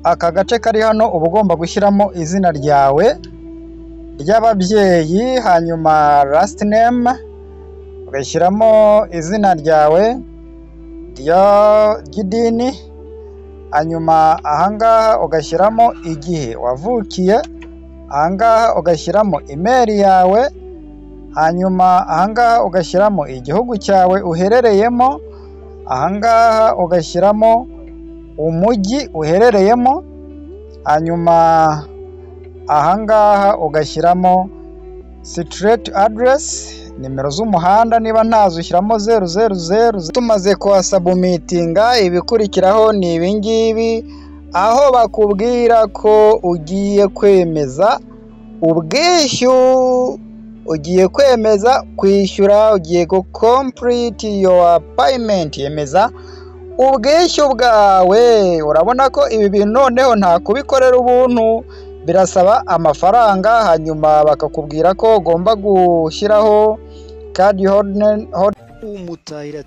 aka gace kari hano uba ugomba gushyiramo izina ryawe ry'ababyeyi, hanyuma last name ugashyiramo izina ryawe ry'idini, hanyuma ahangaha ugashyiramo igihe wavukiye, ahangaha ugashyiramo email yawe, hanyuma ahangaha ugashyiramo igihugu cyawe uherereyemo, ahangaha ugashyiramo umujyi uherereyemo, hanyuma ahangaha ugashyiramo street address, nimero z'umuhanda niba ntazo ushyiramo 000. Tumaze kuhasabumitinga, ibikurikiraho ni ibingibi, aho bakubwira ko ugiye kwemeza ubwishyu, ugiye kwemeza kwishyura, ugiye complete your payment, yemeza ubwishyu bwawe. Urabona ko ibi bintu noneho nta kubikorera ubuntu, birasaba amafaranga, hanyuma bakakubwira ko ugomba gushyiraho card holder.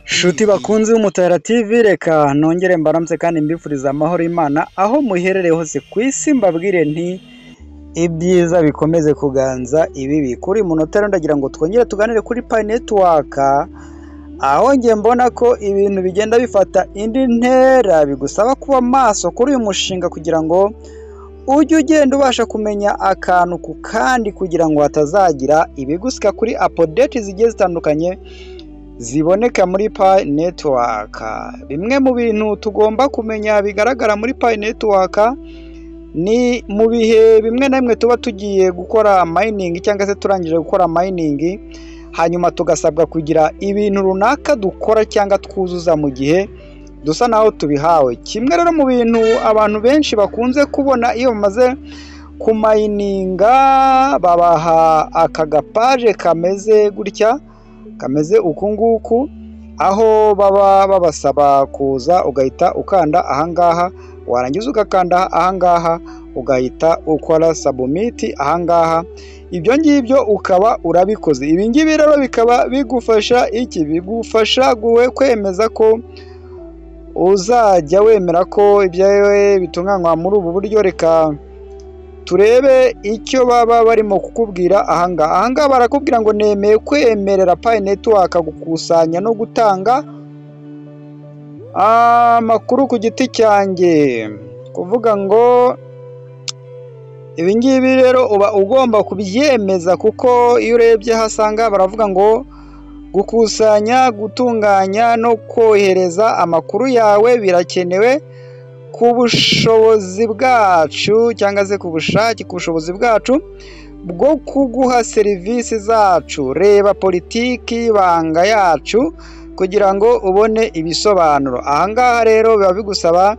Shuti bakunzi b'Umutahira TV, reka nongere mbaramutse kandi mbifuriza amahoro y'Imana aho muherereye hose ku isi, mbabwire nti ibyiza bikomeze kuganza ibibi. Kuri munota ndagira ngo twongere tuganire kuri Pi Network, aho ngiye mbona ko ibintu bigenda bifata indi ntera, bigusaba kuba maso kuri uyu mushinga kugira ngo ujye ugenda ubasha kumenya akantu ku kandi, kugira ngo hatazagira ibigusika kuri update zigiye zitandukanye ziboneka muri Pi Network. Bimwe mu bintu tugomba kumenya bigaragara muri Pi Network ni mu bihe bimwe na bimwe tuba tugiye gukora mining cyangwa se turangije gukora mining, hanyuma tugasabwa kugira ibintu runaka dukora cyangwa twuzuza mu gihe dusa naho tubihawe. Kimwe rero mu bintu abantu benshi bakunze kubona iyo bamaze kumayininga, babaha aka gapaje kameze gutya, kameze uku nguku, aho baba babasaba kuza ugahita ukanda ahangaha, warangiza ugakanda ahangaha ugahita ukora submit ahangaha. Ibyo ngibyo ukaba urabikoze. Ibi ngibi rero bikaba bigufasha iki? Bigufasha kwemeza ko uzajya wemera ko ibyawe bitunganywa muri ubu buryo. Reka turebe icyo baba barimo kukubwira ahangaha. Ahangaha barakubwira ngo nemeye kwemerera Pi Network gukusanya no gutanga amakuru ku giti cyanjye. Kuvuga ngo ibi ngibi rero uba ugomba kubyemeza, kuko iyo urebye hasanga baravuga ngo gukusanya, gutunganya no kohereza amakuru yawe birakenewe ku bushobozi bwacu, cyangwa se ku bushake, ku bushobozi bwacu bwo kuguha serivisi zacu. Reba politiki y'ibanga yacu kugira ngo ubone ibisobanuro. Ahangaha rero biba bigusaba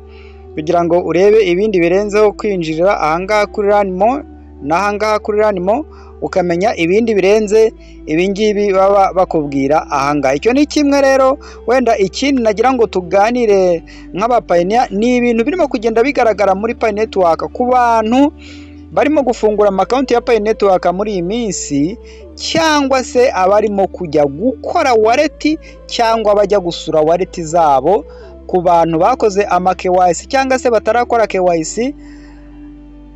kugira ngo urebe ibindi birenzeho kwinjirira ahangaha kuri Ranimo, n'ahangaha kuri Ranimo ukamenya ibindi birenze ibingibi baba bakubwira ahangaha. Icyo ni kimwe rero. Wenda ikindi nagira ngo tuganire nk'abapayiniya, ni ibintu birimo kugenda bigaragara muri Pi Network ku bantu barimo gufungura amakonti ya Pi Network muri iyi minsi, cyangwa se abarimo kujya gukora wallet cyangwa bajya gusura wallet zabo, ku bantu bakoze ama KYC cyangwa se batarakora KYC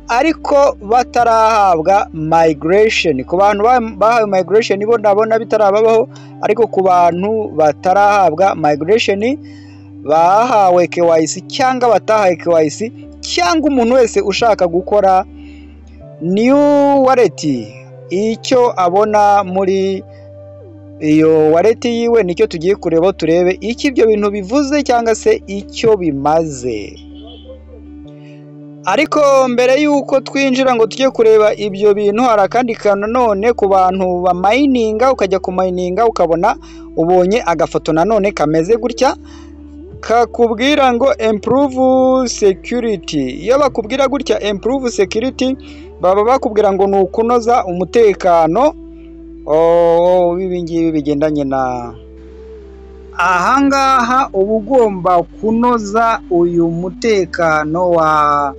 ariko batarahabwa migration. Ku bantu bahawe migration bo ndabona bitarababaho, ariko ku bantu batarahabwa migration, bahawe KYC cyangwa batahawe KYC, cyangwa umuntu wese ushaka gukora new wallet, icyo abona muri iyo wallet yiwe nicyo tugiye kureba, turebe iki ibyo bintu bivuze cyangwa se icyo bimaze. Ariko mbere yuko twinjira ngo tujye kureba ibyo bintu, hari akandi kantu none ku bantu bamayininga, ukajya kumayininga ukabona ubonye agafoto nanone kameze gutya, kakubwira ngo improve security. Iyo bakubwira gutya improve security, baba bakubwira ngo ni ukunoza umutekano w'ibingibi bigendanye na ahangaha. Uba ugomba kunoza uyu mutekano wa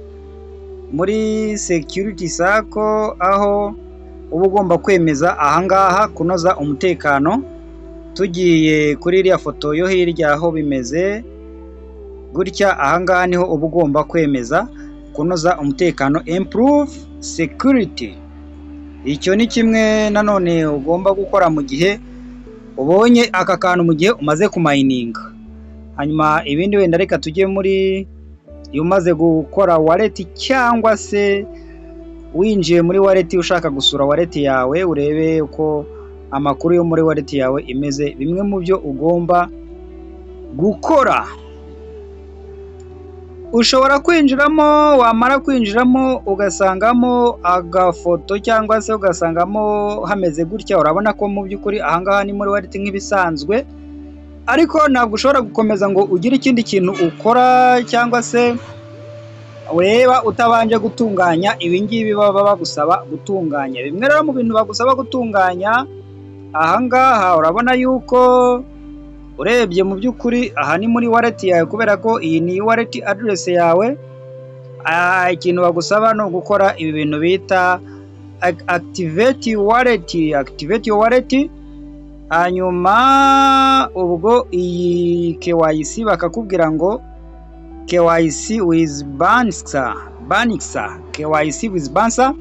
muri security sako, aho uba ugomba kwemeza ahangaha kunoza umutekano. Tugiye kuri iriya foto yo hirya aho bimeze gutya, ahangaha niho uba ugomba kwemeza kunoza umutekano, improve security. Icyo ni kimwe nanone ugomba gukora mu gihe ubonye aka kantu, mu gihe umaze kumayininga. Hanyuma ibindi wenda reka tujye muri iyo umaze gukora wallet cyangwa se winjiye muri wallet ushaka gusura wallet yawe, urebe uko amakuru yo muri wallet yawe imeze. Bimwe mu byo ugomba gukora, ushobora kwinjiramo, wamara kwinjiramo ugasangamo agafoto cyangwa se ugasangamo hameze gutya. Urabona ko mu by'ukuri ahangaha ni muri wallet nk'ibisanzwe, ariko ntabwo ushobora gukomeza ngo ugire ikindi kintu ukora cyangwa se ureba utabanje gutunganya ibingibi baba bagusaba gutunganya. Bimwe rero mu bintu bagusaba gutunganya ahangaha, urabona yuko urebye mu by'ukuri aha ni muri wallet yawe, kubera ko iyi ni wallet address yawe. Ikintu bagusaba no gukora ibi bintu bita activate your wallet. Hanyuma ubwo iyi KYC bakakubwira ngo KYC with Banxa, KYC with Banxa.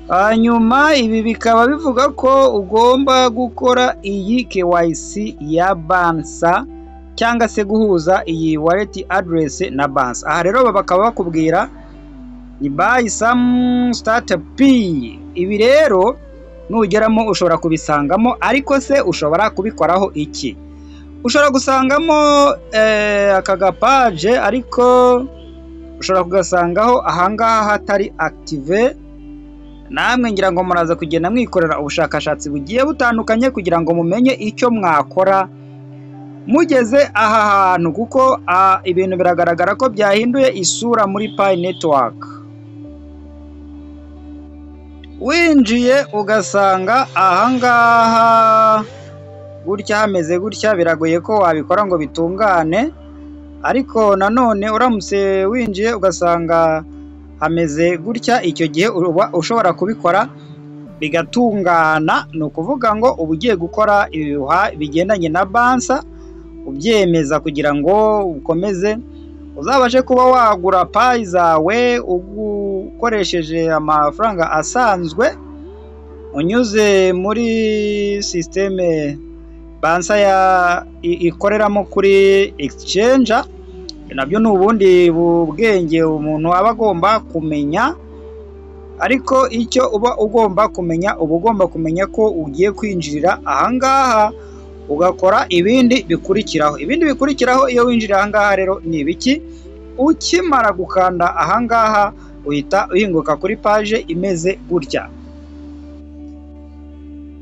Hanyuma ibi bikaba bivuga ko ugomba gukora iyi KYC ya Banxa cyangwa se guhuza iyi wallet address na Banxa. Aha rero bakaba bakubwira ni buy some startup P. Ibi rero nugeramo ushobora kubisangamo, ariko se ushobora kubikoraho iki? Ushobora gusangamo aka gapage, ariko ushobora kugasangaho ahangaha hatari active. Namwe ngira ngo muraza kugenda mwikorera ubushakashatsi bugiye butandukanye kugira ngo mumenye icyo mwakora mugeze aha hantu, kuko ibintu biragaragara ko byahinduye isura muri Pi Network. Winjiye ugasanga ahangaha gutya hameze gutya, biragoye ko wabikora ngo bitungane. Ariko nanone uramutse winjiye ugasanga hameze gutya, icyo gihe uba ushobora kubikora bigatungana. Ni ukuvuga ngo uba ugiye gukora ibihuha bigendanye na Banxa, ubyemeza kugira ngo ukomeze uzabashe kuba wagura Pi zawe ukoresheje amafaranga asanzwe, unyuze muri systeme Banxa ikoreramo kuri exchange. Nabyo ni ubundi bwenge umuntu aba agomba kumenya, ariko icyo uba ugomba kumenya, uba ugomba kumenya ko ugiye kwinjirira ahangaha ugakora ibindi bikurikiraho. Ibindi bikurikiraho iyo winjira ahangaha rero ni ibiki? Ukimara gukanda ahangaha uhita uhinguka kuri page imeze gutya.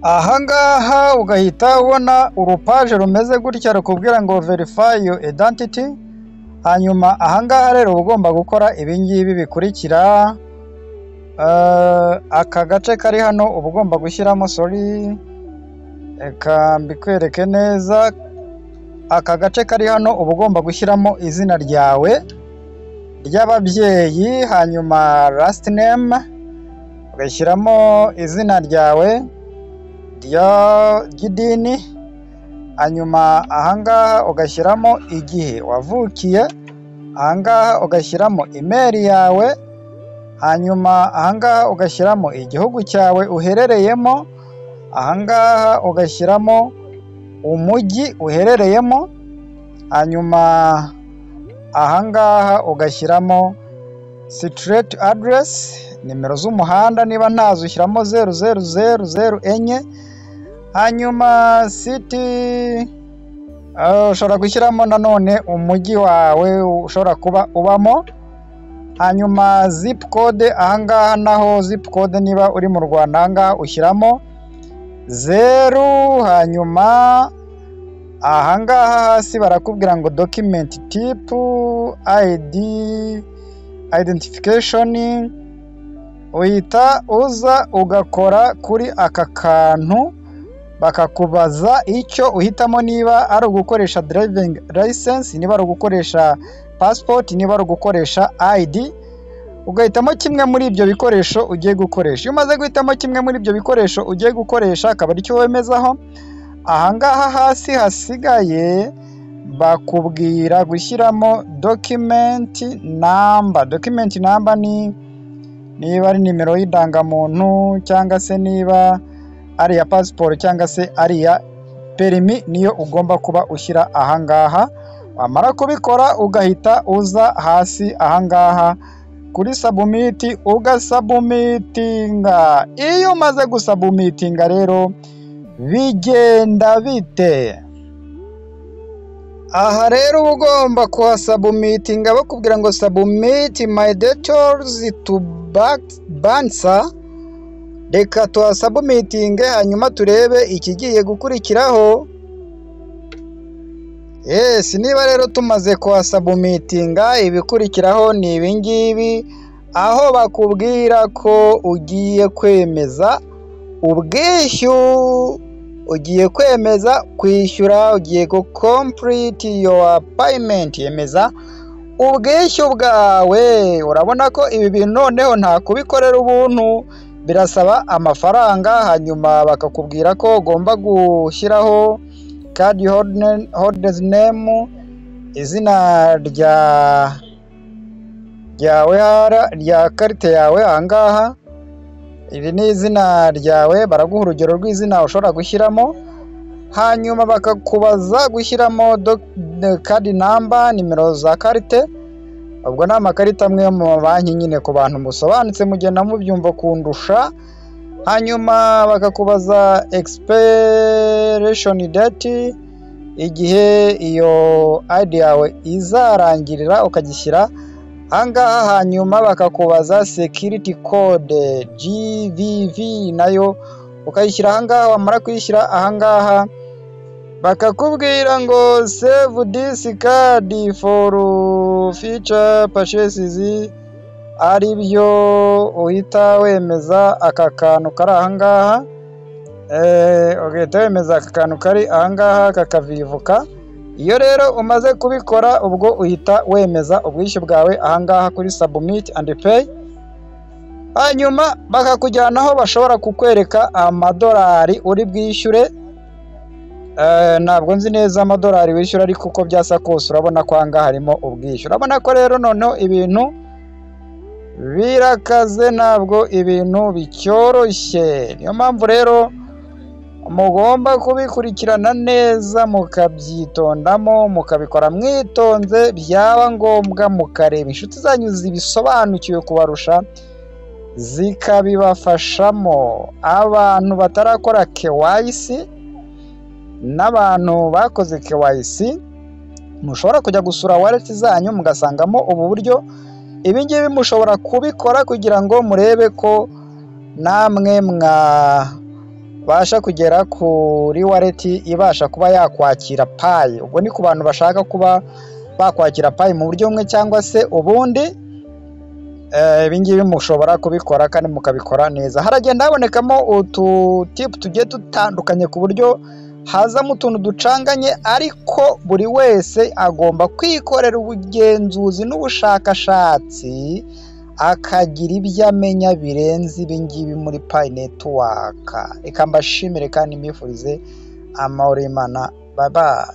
Ahangaha ugahita ubona urupaje rumeze gutya rukubwira ngo verify your identity. Hanyuma ahangaha rero ugomba gukora ibingibi bikurikira. Aka gace kari hano uba ugomba gushyiramo, reka mbikwereke neza. Aka gace kari hano uba ugomba gushyiramo izina ryawe ry'ababyeyi, hanyuma last name ugashyiramo izina ryawe ry'idini. Hanyuma ahangaha ugashyiramo igihe wavukiye, ahangaha ugashyiramo email yawe. Hanyuma ahangaha ugashyiramo igihugu cyawe uherereyemo, ahangaha ugashyiramo umujyi uherereyemo. Hanyuma ahangaha ugashyiramo street address, nimero z'umuhanda niba ntazo ushyiramo 00004. Hanyuma city, ushobora gushyiramo nanone umujyi wawe ushobora kuba ubamo. Hanyuma zip code, ahangaha naho zip code niba uri mu Rwanda ahangaha ushyiramo 0. Hanyuma ahangaha hasi barakubwira ngo document type ID identification. Uhita uza ugakora kuri aka kantu, bakakubaza icyo uhitamo, niba ari ugukoresha driving license, niba ari ugukoresha passport, niba ari ugukoresha ID. Ugahitamo kimwe muri ibyo bikoresho ugiye gukoresha. Iyo umaze guhitamo kimwe muri ibyo bikoresho ugiye gukoresha, akaba ari cyo wemezaho. Ahangaha hasi hasigaye bakubwira gushyiramo document number. Document number ni niba ari nimero y'indangamuntu cyangwa se niba ari iya passport cyangwa se ari iya perimi, niyo ugomba kuba ushyira ahangaha. Wamara kubikora ugahita uza hasi ahangaha kuri submit ugasubmitinga. Iyo umaze gusubmitinga rero bigenda bite? Aha rero uba ugomba kuhasubmitinga bakubwira ngo submit my details to Bansa. Reka tuhasubmitinge hanyuma turebe ikigiye gukurikiraho. Yes, niba rero tumaze kuhasubmitinga, ibikurikiraho ni ibingibi, aho bakubwira ko ugiye kwemeza ubwishyu, ugiye kwemeza kwishyura, ugiye go complete your payment, yemeza ubwishyu bwawe. Urabona ko ibi bintu noneho nta kubikorera ubuntu, birasaba amafaranga. Hanyuma bakakubwira ko ugomba gushyiraho card holder's name, izina rya karite yawe ahangaha. Iri ni izina ryawe, baraguha urugero rw'izina ushobora gushyiramo. Hanyuma bakakubaza gushyiramo card number, nimero za karite. Ubwo ni amakarita amwe yo mu mabanki nyine, ku bantu musobanutse mugenda mubyumva kundusha. Hanyuma bakakubaza expiration date, igihe iyo ID yawe izarangirira ukagishyira ahangaha. Hanyuma bakakubaza security code GVV, nayo ukayishyira ahangaha. Wamara kuyishyira ahangaha bakakubwira ngo save this card for future purchases, ari byo uhita wemeza aka kantu kari ahangaha. Ugahita wemeza aka kantu kari ahangaha kakavivuka. Iyo rero umaze kubikora, ubwo uhita wemeza ubwishyu bwawe ahangaha kuri submit and pay. Hanyuma bakakujyanaho bashobora kukwereka amadolari uri bwishyure. Ntabwo nzi neza amadolari wishyura, ariko uko byasa kose urabona ko ahangaha harimo ubwishyu. Urabona ko rero noneho ibintu birakaze, ntabwo ibintu bicyoroshye. Niyo mpamvu rero mugomba kubikurikirana neza, mukabyitondamo, mukabikora mwitonze. Byaba ngombwa mukareba inshuti zanyu zibisobanukiwe kubarusha zikabibafashamo. Abantu batarakora KYC n'abantu bakoze KYC, mushobora kujya gusura wallet zanyu mugasangamo ubu buryo. Ibi ngibi mushobora kubikora kugira ngo murebe ko namwe mwabasha kugera kuri wallet ibasha kuba yakwakira payi. Ubwo ni ku bantu bashaka kuba bakwakira payi mu buryo bumwe cyangwa se ubundi. Ibi ngibi mushobora kubikora kandi mukabikora neza. Haragenda habonekamo utu tip tugiye dutandukanye ku buryo hazamo utuntu ducanganye, ariko buri wese agomba kwikorera ubugenzuzi n'ubushakashatsi akagira ibyo amenya birenze ibi ngibi muri Pi Network. Reka mbashimire kandi mbifurize amahoro y'Imana. Bye bye.